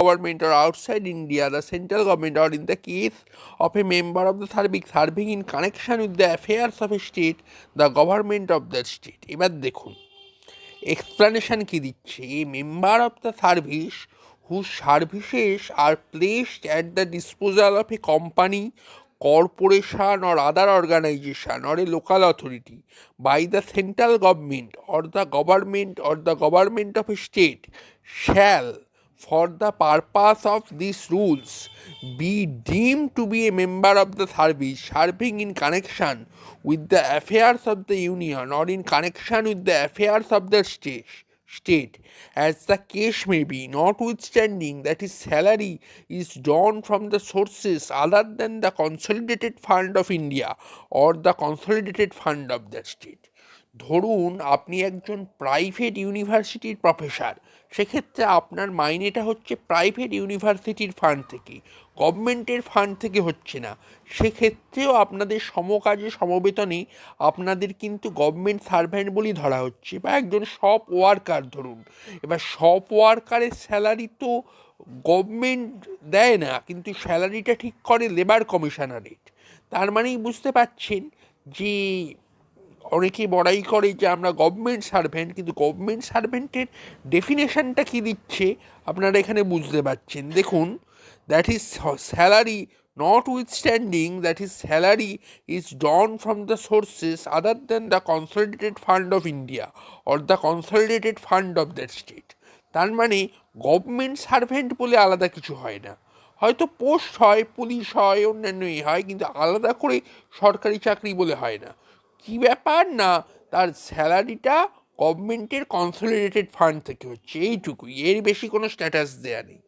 government or outside India, the central government, or in the case of a member of the serving in connection with the affairs of a state, the government of that state. এবার দেখুন explanation কি দিচ্ছে, a member of the service whose services are placed at the disposal of a company, corporation or other organization or a local authority by the central government or the government of a state shall, for the purpose of these rules, be deemed to be a member of the service serving in connection with the affairs of the union or in connection with the affairs of the state, as the case may be, notwithstanding that his salary is drawn from the sources other than the consolidated fund of India or the consolidated fund of that state. ধরুন আপনি একজন private ইউনিভার্সিটির professor, সেক্ষেত্রে আপনার মাইনেটা হচ্ছে private ইউনিভার্সিটির fund থেকে, গভর্নমেন্টের ফান্ড থেকে হচ্ছে না। সেক্ষেত্রেও আপনাদের সমকাজে সমবেতনে আপনাদের কিন্তু গভর্নমেন্ট সার্ভেন্ট বলেই ধরা হচ্ছে, বা একজন শপ ওয়ার্কার ধরুন। এবার শপ ওয়ার্কারের স্যালারি তো গভর্নমেন্ট দেয় না, কিন্তু স্যালারিটা ঠিক করে লেবার কমিশনারেট। তার মানেই বুঝতে পারছেন যে অনেকে বড়াই করে যে আমরা গভর্নমেন্ট সার্ভেন্ট, কিন্তু গভর্নমেন্ট সার্ভেন্টের ডেফিনেশনটা কী দিচ্ছে আপনারা এখানে বুঝতে পারছেন। দেখুন, that is salary notwithstanding that his salary is drawn from the sources other than the consolidated fund of India or the consolidated fund of that state. তার মানে গভর্নমেন্ট সার্ভেন্ট বলে আলাদা কিছু হয় না, হয়তো পোস্ট হয়, পুলিশ হয়, অন্যান্যই হয়, কিন্তু আলাদা করে সরকারি চাকরি বলে হয় না। কী ব্যাপার না, তার স্যালারিটা গভর্নমেন্টের কনসলিডেটেড ফান্ড থেকে হচ্ছে, এইটুকুই, এর বেশি কোনো স্ট্যাটাস দেয়া নেই।